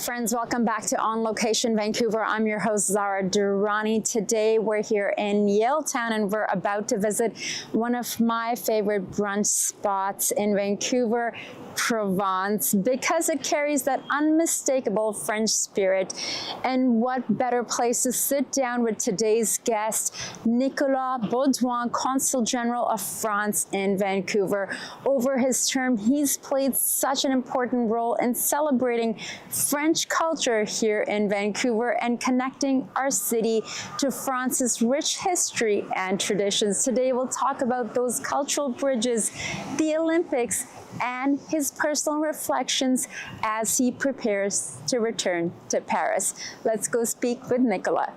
friends, welcome back to On Location Vancouver. I'm your host, Zara Durrani. Today we're here in Yaletown and we're about to visit one of my favorite brunch spots in Vancouver, Provence, because it carries that unmistakable French spirit. And what better place to sit down with today's guest, Nicolas Baudouin, Consul General of France in Vancouver. Over his term, he's played such an important role in celebrating French culture here in Vancouver and connecting our city to France's rich history and traditions. Today we'll talk about those cultural bridges, the Olympics, and his personal reflections as he prepares to return to Paris. Let's go speak with Nicolas.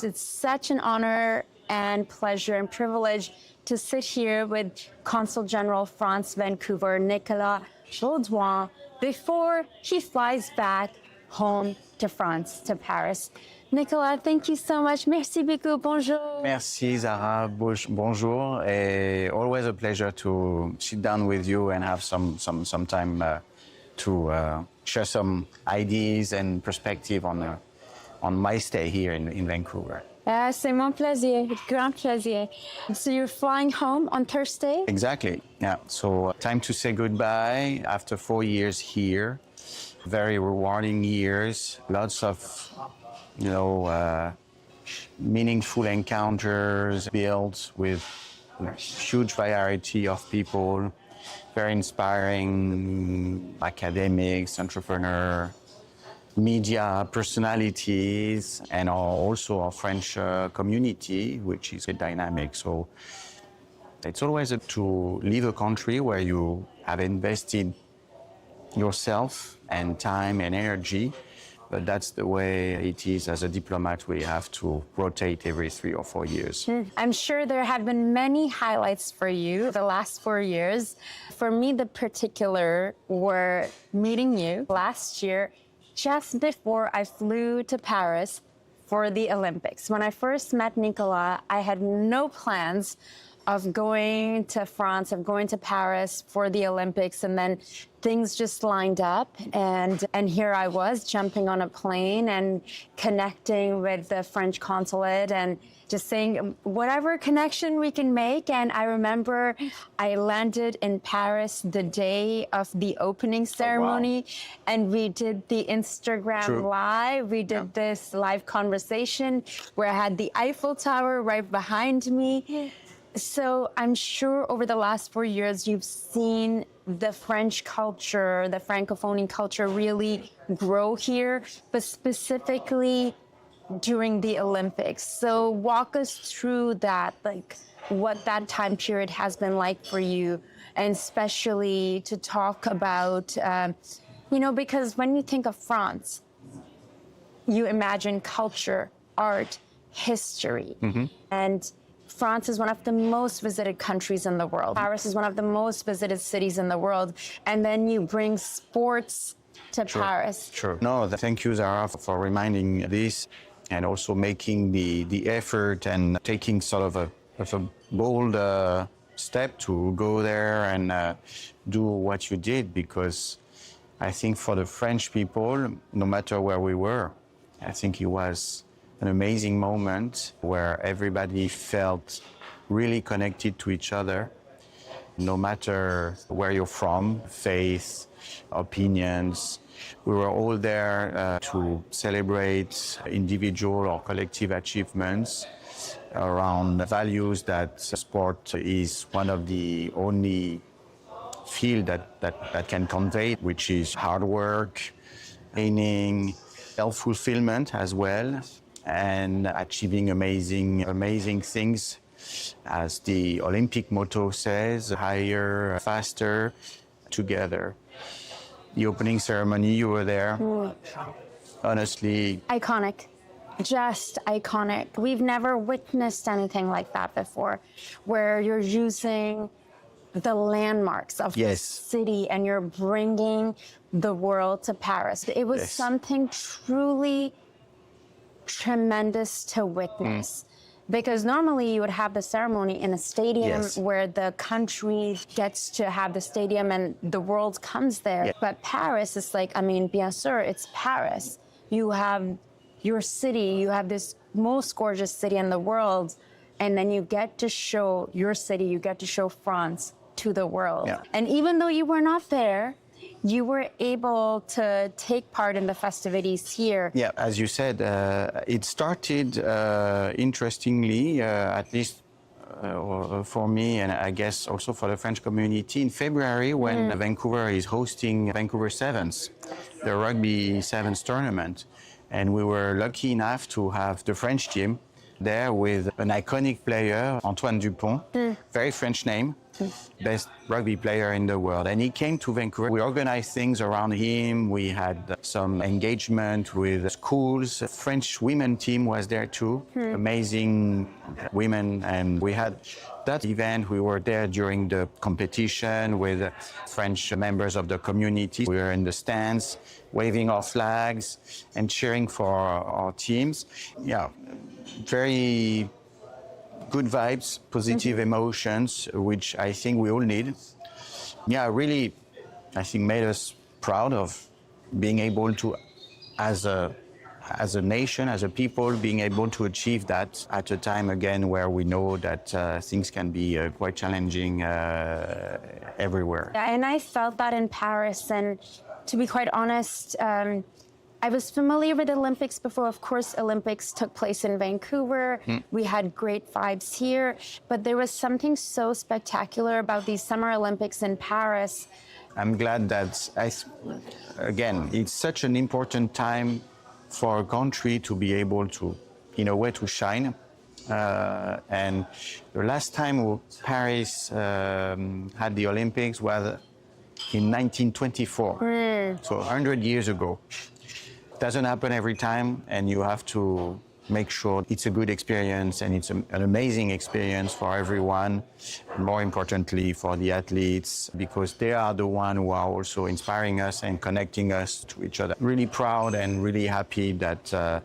It's such an honor and pleasure and privilege to sit here with Consul General of France, Vancouver, Nicolas Baudouin, before he flies back home to France, to Paris. Nicolas, thank you so much. Merci beaucoup. Bonjour. Merci, Zara. Bonjour. Always a pleasure to sit down with you and have some time to share some ideas and perspective on my stay here in Vancouver. C'est mon plaisir, grand plaisir. So you're flying home on Thursday? Exactly, yeah. So time to say goodbye after 4 years here. Very rewarding years, lots of, meaningful encounters built with huge variety of people, very inspiring academics, entrepreneurs, media personalities, and also our French community, which is dynamic. So it's always to leave a country where you have invested yourself and time and energy, but that's the way it is as a diplomat. We have to rotate every 3 or 4 years. I'm sure there have been many highlights for you the last 4 years. For me, the particular were meeting you last year, just before I flew to Paris for the Olympics. When I first met Nicolas, I had no plans of going to France, of going to Paris for the Olympics, and then things just lined up, and here I was jumping on a plane and connecting with the French consulate and just saying whatever connection we can make. And I remember I landed in Paris the day of the opening ceremony. Oh, wow. And we did the Instagram Live. We did this live conversation where I had the Eiffel Tower right behind me. So I'm sure over the last 4 years, you've seen the French culture, the Francophone culture really grow here, but specifically during the Olympics. So walk us through that, like what that time period has been like for you, and especially to talk about, because when you think of France, you imagine culture, art, history, and France is one of the most visited countries in the world. Paris is one of the most visited cities in the world. And then you bring sports to Paris. Sure. No, thank you, Zara, for reminding this and also making the effort and taking sort of a bold step to go there and do what you did, because I think for the French people, no matter where we were, I think it was an amazing moment where everybody felt really connected to each other, no matter where you're from, faith, opinions. We were all there to celebrate individual or collective achievements around values that sport is one of the only field that can convey, which is hard work, training, self-fulfillment as well, and achieving amazing things. As the Olympic motto says, higher, faster, together. The opening ceremony, you were there. Honestly. Iconic. Just iconic. We've never witnessed anything like that before, where you're using the landmarks of the city and you're bringing the world to Paris. It was something truly tremendous to witness. Because normally you would have the ceremony in a stadium Yes. where the country gets to have the stadium and the world comes there. Yeah. But Paris is like, I mean, bien sûr, it's Paris. You have your city, you have this most gorgeous city in the world, and then you get to show your city, you get to show France to the world. Yeah. And even though you were not there, you were able to take part in the festivities here. Yeah, as you said, it started interestingly, at least for me, and I guess also for the French community, in February when Vancouver is hosting Vancouver Sevens, the rugby sevens tournament. And we were lucky enough to have the French team there with an iconic player, Antoine Dupont, very French name, best rugby player in the world. And he came to Vancouver. We organized things around him. We had some engagement with schools. The French women team was there too, amazing women. And we had that event. We were there during the competition with French members of the community. We were in the stands, waving our flags and cheering for our teams. Yeah, very good vibes, positive emotions, which I think we all need. Yeah, really, I think made us proud of being able to, as a nation, as a people, being able to achieve that at a time again where we know that things can be quite challenging everywhere. Yeah, and I felt that in Paris. And to be quite honest, I was familiar with the Olympics before. Of course, Olympics took place in Vancouver. We had great vibes here, but there was something so spectacular about these Summer Olympics in Paris. I'm glad that, again, it's such an important time for a country to be able to, in a way, to shine. And the last time Paris had the Olympics was in 1924, so 100 years ago. Doesn't happen every time, and you have to make sure it's a good experience and it's an amazing experience for everyone, and more importantly for the athletes, because they are the ones who are also inspiring us and connecting us to each other. Really proud and really happy that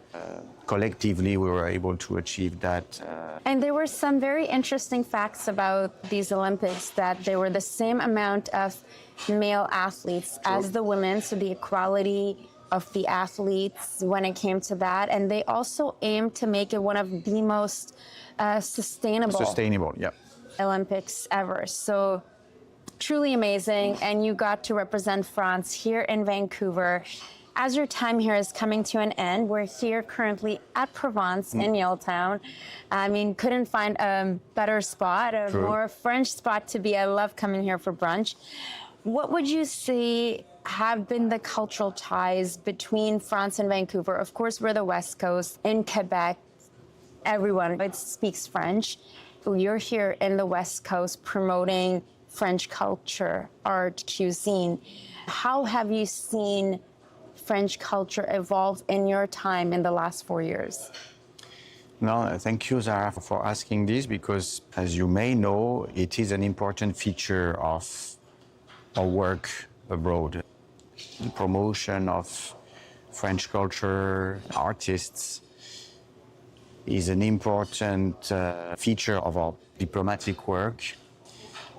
collectively we were able to achieve that. And there were some very interesting facts about these Olympics, that there were the same amount of male athletes as the women, so the equality of the athletes when it came to that. And they also aimed to make it one of the most sustainable Yeah. Olympics ever. So truly amazing. And you got to represent France here in Vancouver. As your time here is coming to an end, we're here currently at Provence in Yaletown. I mean, couldn't find a better spot, a more French spot to be. I love coming here for brunch. What would you say have been the cultural ties between France and Vancouver? Of course, we're the West Coast. In Quebec, everyone speaks French. You're here in the West Coast promoting French culture, art, cuisine. How have you seen French culture evolve in your time in the last 4 years? No, thank you, Zara, for asking this, because as you may know, it is an important feature of our work abroad. The promotion of French culture, artists, is an important feature of our diplomatic work,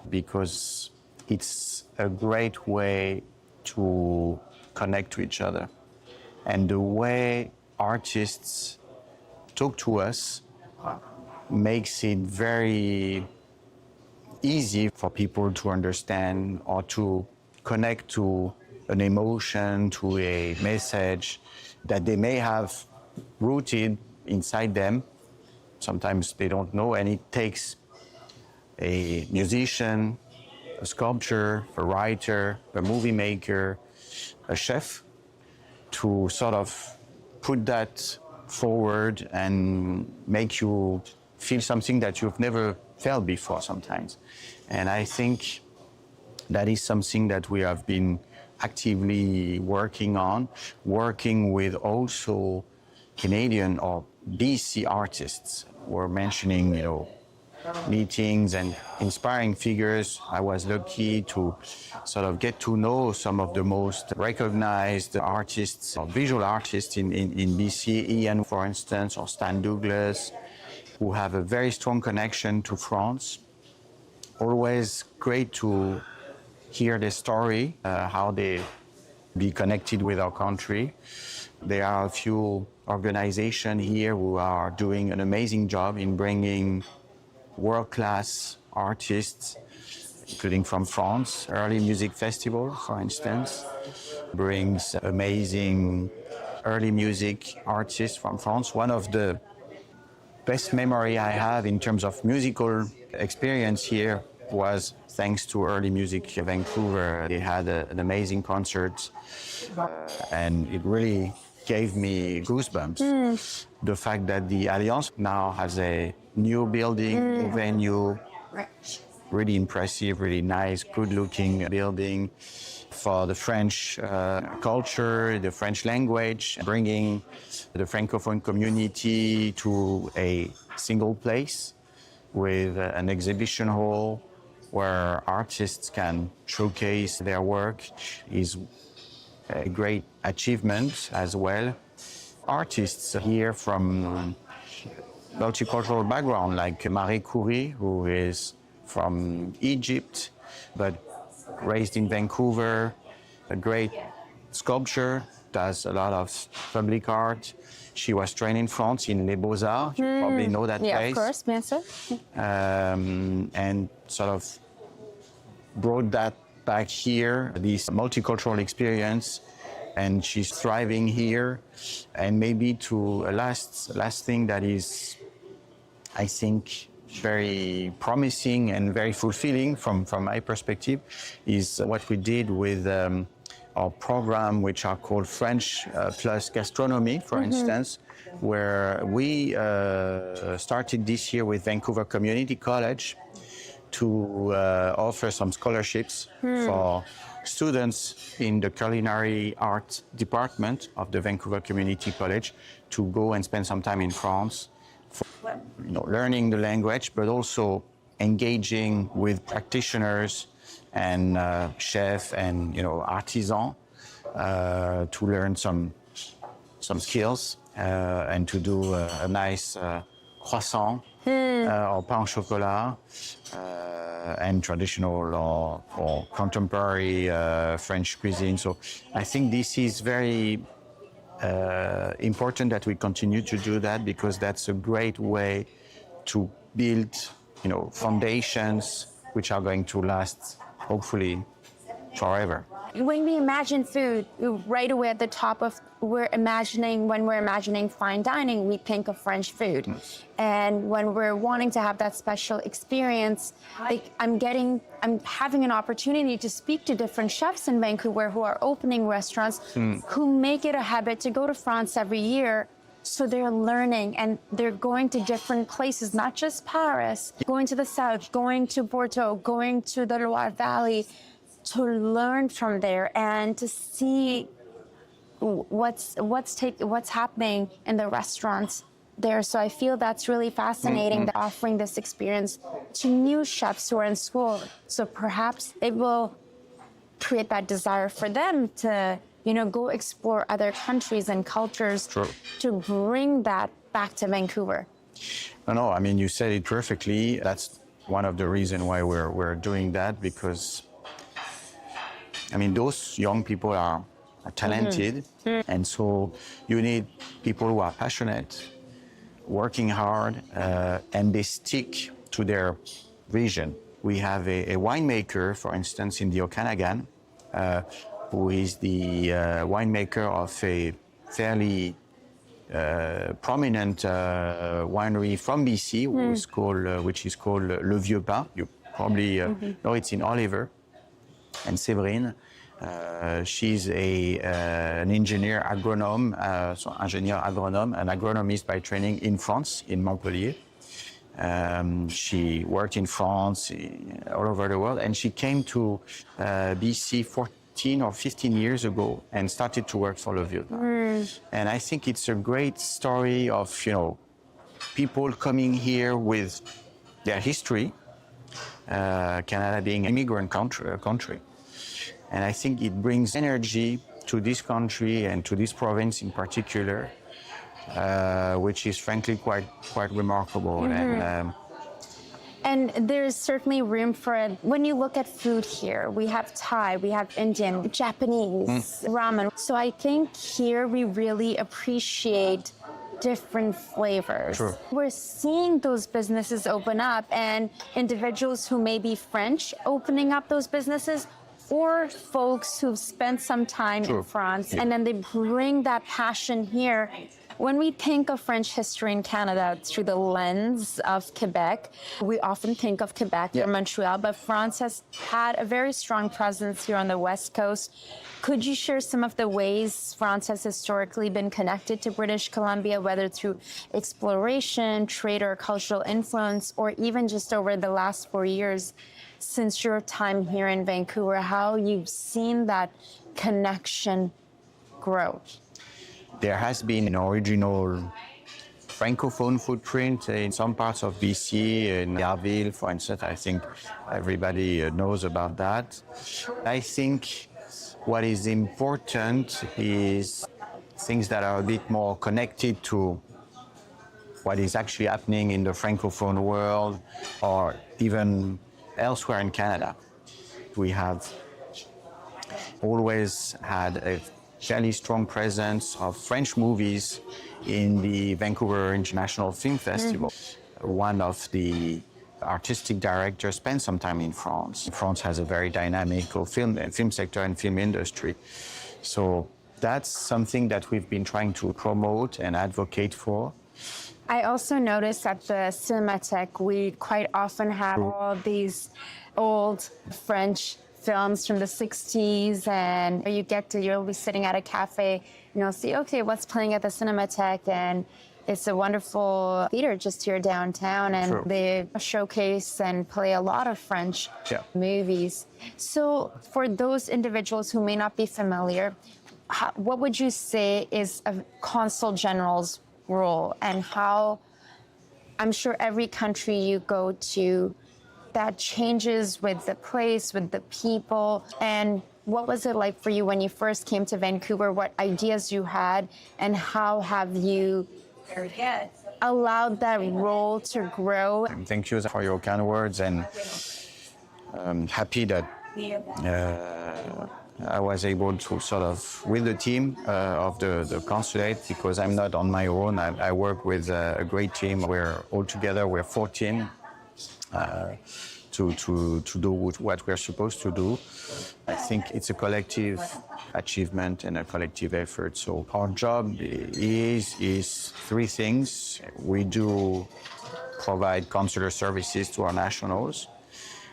because it's a great way to connect to each other. And the way artists talk to us makes it very easy for people to understand or to connect to an emotion, to a message that they may have rooted inside them. Sometimes they don't know, and it takes a musician, a sculptor, a writer, a movie maker, a chef to sort of put that forward and make you feel something that you've never felt before sometimes. And I think that is something that we have been actively working on, working with also Canadian or BC artists. We're mentioning, meetings and inspiring figures. I was lucky to sort of get to know some of the most recognized artists, or visual artists in BC, Ian, for instance, or Stan Douglas. who have a very strong connection to France. Always great to hear their story, how they be connected with our country. There are a few organizations here who are doing an amazing job in bringing world-class artists, including from France. Early Music Festival, for instance, brings amazing early music artists from France. One of the best memory I have in terms of musical experience here was thanks to Early Music Vancouver. They had an amazing concert, and it really gave me goosebumps. The fact that the Alliance now has a new building, new venue, really impressive, really nice, good-looking building for the French culture, the French language, bringing the Francophone community to a single place with an exhibition hall where artists can showcase their work is a great achievement as well. Artists here from multicultural background, like Marie Curie, who is from Egypt, but raised in Vancouver, a great sculptor, does a lot of public art. She was trained in France in Les Beaux-Arts. You probably know that place. Yeah, of course, bien sûr. And sort of brought that back here, this multicultural experience, and she's thriving here. And maybe to a last thing that is, I think, very promising and very fulfilling from my perspective is what we did with our program, which are called French plus Gastronomy, for instance, where we started this year with Vancouver Community College to offer some scholarships for students in the culinary arts department of the Vancouver Community College to go and spend some time in France, for, learning the language, but also engaging with practitioners and chefs and artisans to learn some skills and to do a nice croissant or pain au chocolat and traditional or contemporary French cuisine. So I think this is very important that we continue to do that, because that's a great way to build, foundations which are going to last, hopefully, forever. When we imagine food, right away at the top of when we're imagining fine dining, we think of French food. And when we're wanting to have that special experience, I'm having an opportunity to speak to different chefs in Vancouver who are opening restaurants, who make it a habit to go to France every year. So they're learning and they're going to different places, not just Paris, going to the south, going to Bordeaux, going to the Loire Valley, to learn from there and to see what's happening in the restaurants there. So I feel that's really fascinating, offering this experience to new chefs who are in school. So perhaps it will create that desire for them to, go explore other countries and cultures. True. To bring that back to Vancouver. No, I mean, you said it perfectly. That's one of the reasons why we're doing that, because those young people are talented, and so you need people who are passionate, working hard, and they stick to their vision. We have a winemaker, for instance, in the Okanagan, who is the winemaker of a fairly prominent winery from BC, which is called Le Vieux Pas. You probably know it's in Oliver. And Séverine, she's an engineer agronome, an agronomist by training in France, in Montpellier. She worked in France, all over the world, and she came to BC 14 or 15 years ago and started to work for Le Vieux Pas. And I think it's a great story of, people coming here with their history, Canada being an immigrant country. And I think it brings energy to this country and to this province in particular which is frankly quite remarkable. And there's certainly room for it. When you look at food here, we have Thai, we have Indian, Japanese, ramen. So I think here we really appreciate different flavors. True. We're seeing those businesses open up and individuals who may be French opening up those businesses, or folks who've spent some time in France and then they bring that passion here. When we think of French history in Canada through the lens of Quebec, we often think of Quebec or Montreal, but France has had a very strong presence here on the West Coast. Could you share some of the ways France has historically been connected to British Columbia, whether through exploration, trade, or cultural influence, or even just over the last 4 years since your time here in Vancouver, how you've seen that connection grow? There has been an original Francophone footprint in some parts of BC, in Yarville, for instance. I think everybody knows about that. I think what is important is things that are a bit more connected to what is actually happening in the Francophone world or even elsewhere in Canada. We have always had a fairly strong presence of French movies in the Vancouver International Film Festival. One of the artistic directors spent some time in France. France has a very dynamic film sector and film industry. So that's something that we've been trying to promote and advocate for. I also noticed at the Cinematheque, we quite often have all these old French films from the 60s, and you'll be sitting at a cafe and you'll see, okay, what's playing at the Cinematheque, and it's a wonderful theater just here downtown, and they showcase and play a lot of French movies. So for those individuals who may not be familiar, what would you say is a Consul General's role, and how, I'm sure every country you go to, that changes with the place, with the people. And what was it like for you when you first came to Vancouver? What ideas you had, and how have you allowed that role to grow? Thank you for your kind words, and I'm happy that I was able to sort of, with the team of the consulate, because I'm not on my own. I work with a great team. We're 14. To do what we're supposed to do. I think it's a collective achievement and a collective effort. So our job is three things. We do provide consular services to our nationals.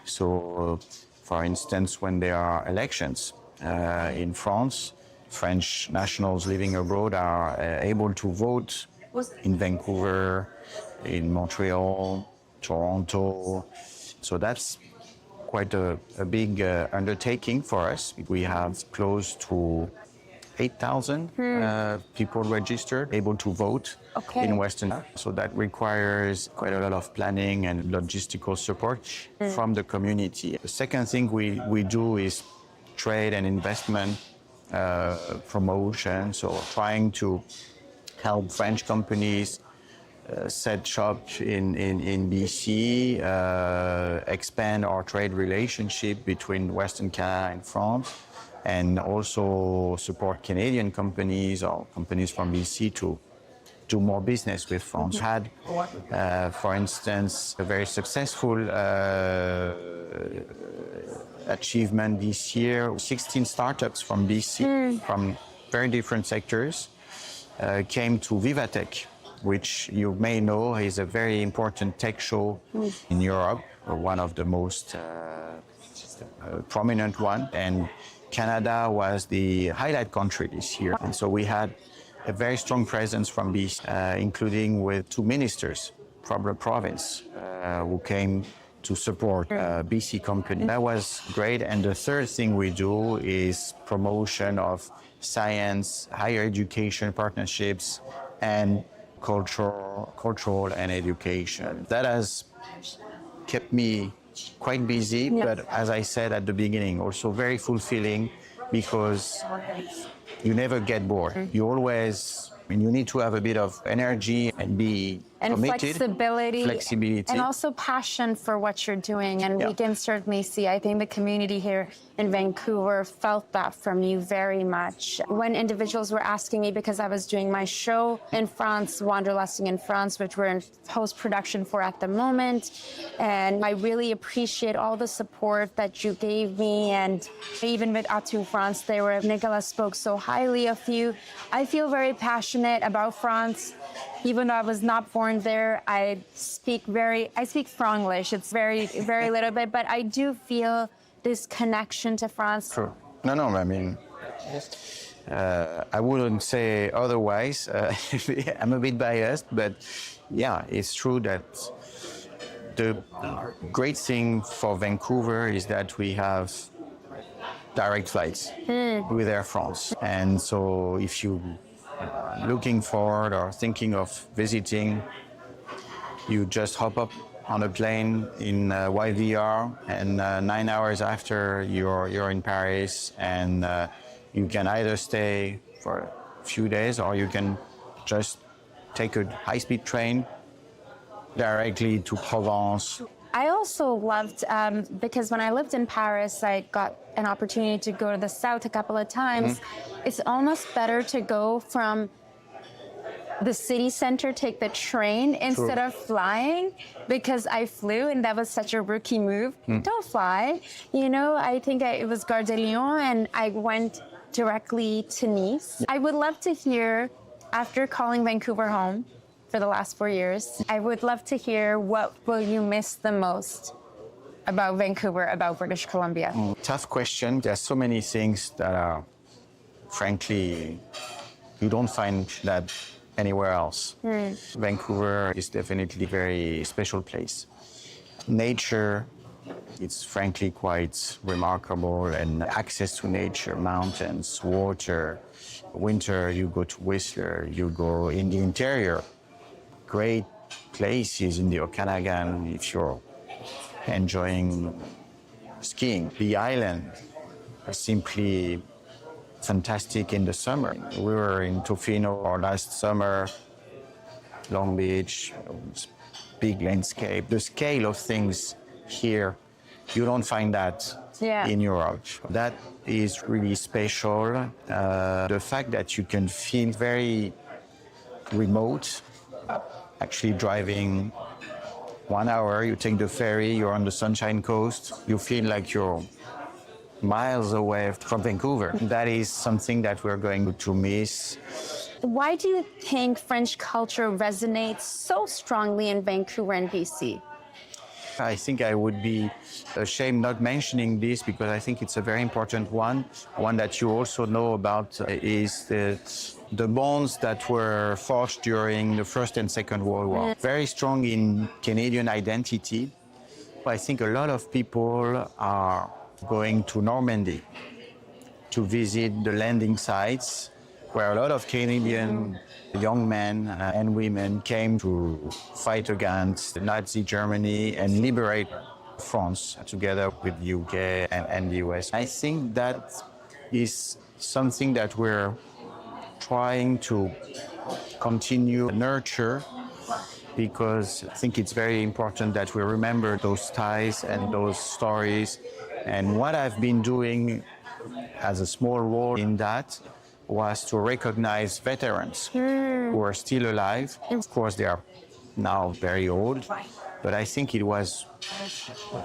So, for instance, when there are elections in France, French nationals living abroad are able to vote in Vancouver, in Montreal, Toronto. So that's quite a big undertaking for us. We have close to 8,000 people registered, able to vote in Western. So that requires quite a lot of planning and logistical support from the community. The second thing we do is trade and investment promotion. So trying to help French companies set shop in BC, expand our trade relationship between Western Canada and France, and also support Canadian companies or companies from BC to do more business with France. Had, for instance, a very successful achievement this year. 16 startups from BC, from very different sectors, came to Vivatech, which you may know is a very important tech show in Europe, one of the most prominent one. And Canada was the highlight country this year. And so we had a very strong presence from BC, including with 2 ministers from the province who came to support BC company. That was great. And the third thing we do is promotion of science, higher education partnerships, and cultural and education. That has kept me quite busy, but as I said at the beginning, also very fulfilling, because you never get bored. You always And you need to have a bit of energy and be and committed. Flexibility. and also passion for what you're doing. And we can certainly see, I think the community here in Vancouver felt that from you very much. When individuals were asking me, because I was doing my show in France, Wanderlusting in France, which we're in post-production for at the moment, and I really appreciate all the support that you gave me. And even with Atu France, Nicolas spoke so highly of you. I feel very passionate about France. Even though I was not born there, I speak Franglish. It's very little bit, but I do feel this connection to France. True. No, I mean, I wouldn't say otherwise. I'm a bit biased, but yeah, it's true that the great thing for Vancouver is that we have direct flights with Air France. And so if you looking forward or thinking of visiting, you just hop up on a plane in YVR, and 9 hours after you're in Paris, and you can either stay for a few days or you can just take a high-speed train directly to Provence. I also loved, because when I lived in Paris, I got an opportunity to go to the south a couple of times. It's almost better to go from the city center, take the train instead of flying, because I flew and that was such a rookie move. Don't fly. I think it was Gare de Lyon and I went directly to Nice. I would love to hear, after calling Vancouver home for the last 4 years, I would love to hear what will you miss the most about Vancouver, about British Columbia? Tough question. There's so many things that are, frankly, you don't find that anywhere else. Vancouver is definitely a very special place. Nature, it's frankly quite remarkable, and access to nature, mountains, water. Winter, you go to Whistler, you go in the interior. Great places in the Okanagan if you're enjoying skiing. The island is simply fantastic in the summer. We were in Tofino last summer, Long Beach, big landscape. The scale of things here, you don't find that in Europe. That is really special. The fact that you can feel very remote, actually driving 1 hour, you take the ferry, you're on the Sunshine Coast, you feel like you're miles away from Vancouver. That is something that we're going to miss. Why do you think French culture resonates so strongly in Vancouver and BC? I think I would be ashamed not mentioning this because I think it's a very important one. One that you also know about is the bonds that were forged during the First and Second World War. Very strong in Canadian identity. I think a lot of people are going to Normandy to visit the landing sites where a lot of Canadian young men and women came to fight against Nazi Germany and liberate France together with the UK and the US. I think that is something that we're trying to continue nurture, because I think it's very important that we remember those ties and those stories. And what I've been doing as a small role in that was to recognize veterans who are still alive. Of course, they are now very old, but I think it was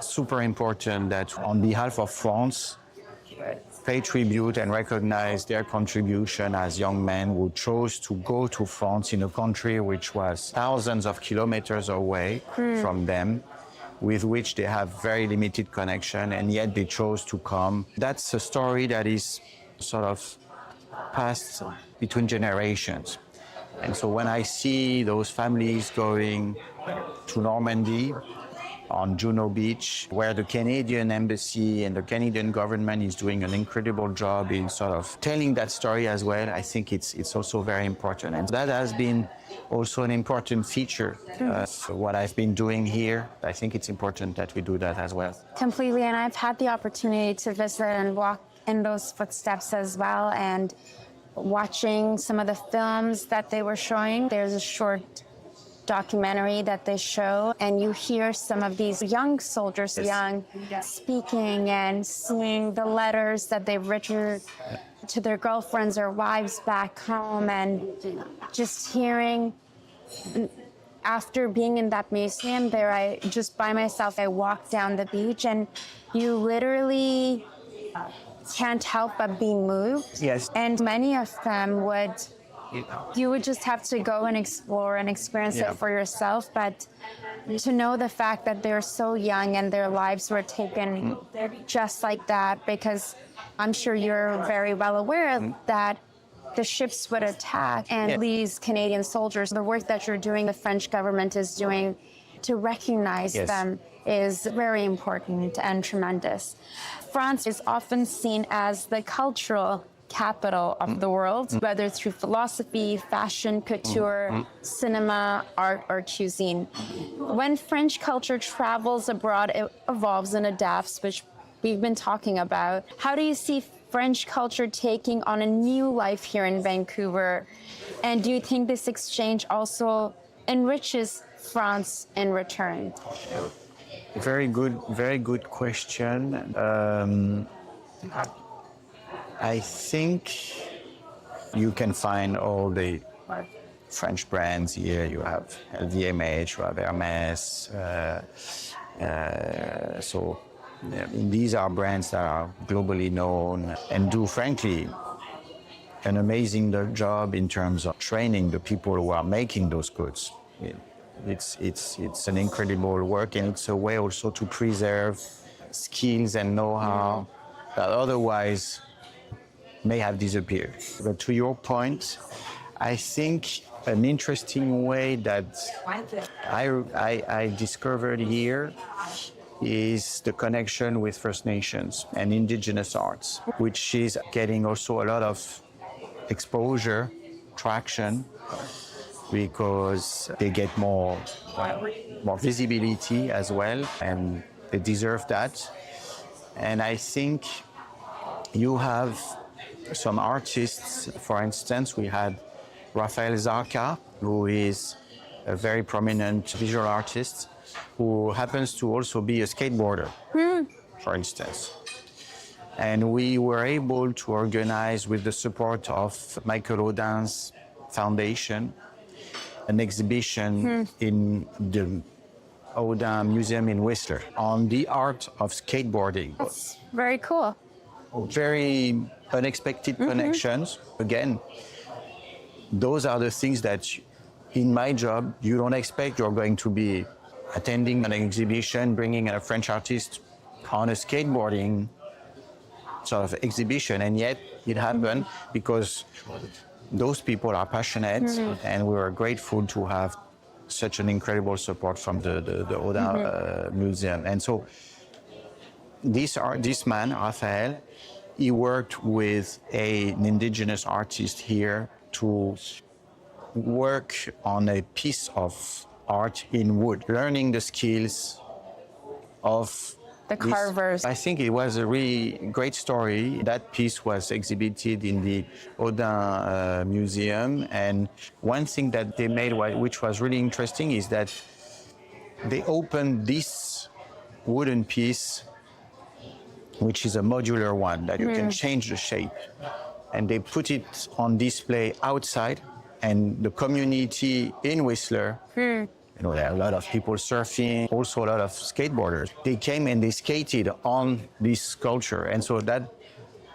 super important that on behalf of France, pay tribute and recognize their contribution as young men who chose to go to France in a country which was thousands of kilometers away from them, with which they have very limited connection, and yet they chose to come. That's a story that is sort of passed between generations. And so when I see those families going to Normandy, on Juno Beach, where the Canadian embassy and the Canadian government is doing an incredible job in sort of telling that story as well, I think it's also very important. And that has been also an important feature of what I've been doing here. I think it's important that we do that as well. Completely, and I've had the opportunity to visit and walk in those footsteps as well. And watching some of the films that they were showing. There's a short documentary that they show, and you hear some of these young soldiers, speaking and seeing the letters that they've written to their girlfriends or wives back home, and just hearing. After being in that museum there, I just by myself, I walked down the beach, and you literally can't help but be moved. Yes. And many of them you would just have to go and explore and experience it for yourself. But to know the fact that they're so young and their lives were taken just like that, because I'm sure you're very well aware that the ships would attack, and these Canadian soldiers, the work that you're doing, the French government is doing to recognize them is very important and tremendous. France is often seen as the cultural capital of the world, whether through philosophy, fashion, couture, cinema, art, or cuisine. When French culture travels abroad, it evolves and adapts, which we've been talking about. How do you see French culture taking on a new life here in Vancouver? And do you think this exchange also enriches France in return? Very good question. I think you can find all the French brands here. You have LVMH, you have Hermes. These are brands that are globally known and do, frankly, an amazing job in terms of training the people who are making those goods. It's an incredible work, and it's a way also to preserve skills and know-how that otherwise may have disappeared. But to your point, I think an interesting way that I discovered here is the connection with First Nations and Indigenous arts, which is getting also a lot of exposure, traction, because they get more visibility as well, and they deserve that. And I think you have some artists. For instance, we had Raphael Zarka, who is a very prominent visual artist, who happens to also be a skateboarder, for instance. And we were able to organize, with the support of Michael Audin's foundation, an exhibition in the Audin Museum in Whistler on the art of skateboarding. That's very cool. Very unexpected connections. Again, those are the things that in my job you don't expect. You're going to be attending an exhibition, bringing a French artist on a skateboarding sort of exhibition, and yet it happened because those people are passionate, and we were grateful to have such an incredible support from the Audin Museum. And so this man, Raphael, he worked with an indigenous artist here to work on a piece of art in wood, learning the skills of the carvers. I think it was a really great story. That piece was exhibited in the Audin Museum, and one thing that they made, which was really interesting, is that they opened this wooden piece, which is a modular one that you can change the shape, and they put it on display outside, and the community in Whistler, you know, there are a lot of people surfing, also a lot of skateboarders. They came and they skated on this sculpture. And so that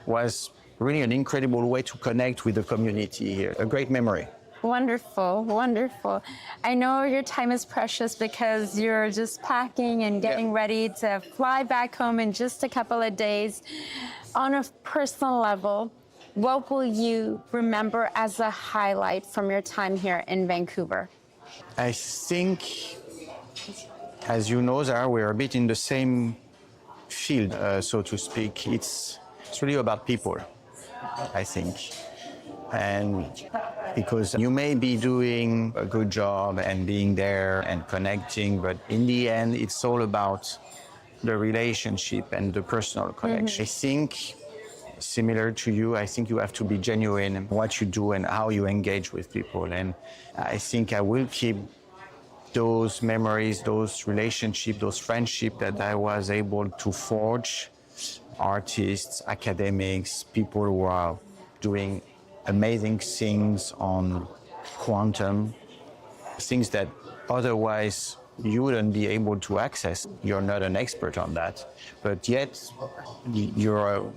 was really an incredible way to connect with the community here. A great memory. Wonderful, wonderful. I know your time is precious because you're just packing and getting ready to fly back home in just a couple of days. On a personal level, what will you remember as a highlight from your time here in Vancouver? I think, as you know, Zara, we're a bit in the same field, so to speak. It's really about people, I think. And because you may be doing a good job and being there and connecting, but in the end, it's all about the relationship and the personal connection. I think similar to you. I think you have to be genuine in what you do and how you engage with people. And I think I will keep those memories, those relationships, those friendships that I was able to forge. Artists, academics, people who are doing amazing things on quantum, things that otherwise you wouldn't be able to access. You're not an expert on that, but yet you're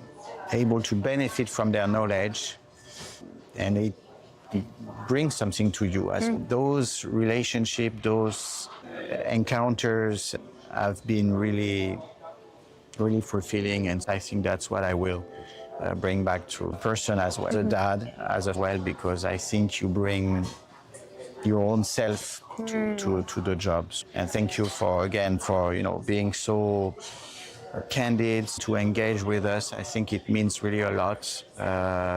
able to benefit from their knowledge, and it brings something to you. As those relationships, those encounters have been really fulfilling, and I think that's what I will bring back to person as well, as a dad as well, because I think you bring your own self to the jobs. And thank you for being so candid to engage with us. I think it means really a lot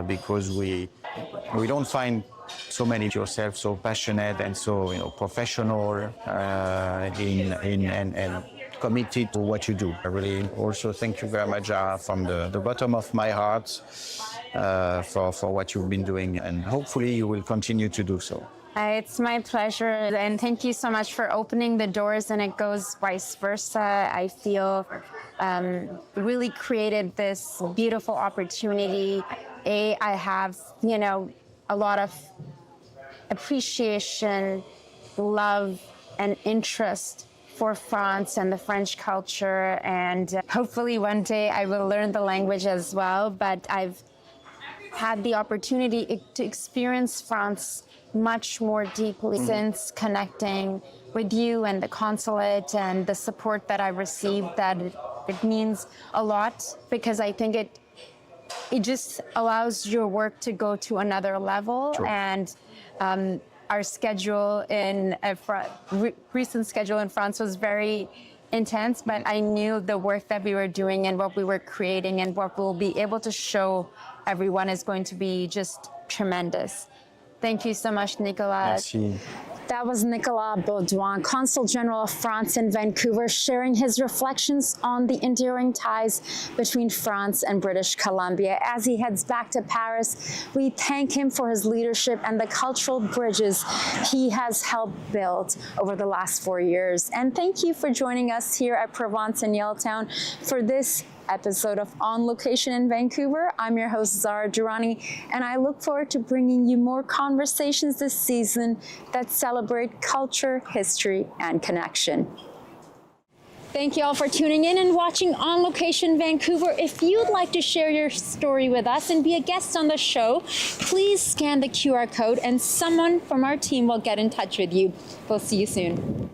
because we don't find so many of yourself so passionate and so professional and committed to what you do. I really also thank you very much, Zara, from the bottom of my heart for what you've been doing, and hopefully you will continue to do so. It's my pleasure, and thank you so much for opening the doors, and it goes vice versa. I feel really created this beautiful opportunity. I have, a lot of appreciation, love, and interest for France and the French culture, and hopefully one day I will learn the language as well. But I've had the opportunity to experience France much more deeply since connecting with you and the consulate, and the support that I received, that it means a lot, because I think it just allows your work to go to another level. Sure. And our schedule recent schedule in France was very intense, but I knew the work that we were doing and what we were creating and what we'll be able to show everyone is going to be just tremendous. Thank you so much, Nicolas. Merci. That was Nicolas Baudouin, Consul General of France in Vancouver, sharing his reflections on the enduring ties between France and British Columbia. As he heads back to Paris, we thank him for his leadership and the cultural bridges he has helped build over the last 4 years. And thank you for joining us here at Provence in Yaletown for this episode of On Location in Vancouver. I'm your host, Zara Durrani, and I look forward to bringing you more conversations this season that celebrate culture, history, and connection. Thank you all for tuning in and watching On Location Vancouver. If you'd like to share your story with us and be a guest on the show, please scan the QR code and someone from our team will get in touch with you. We'll see you soon.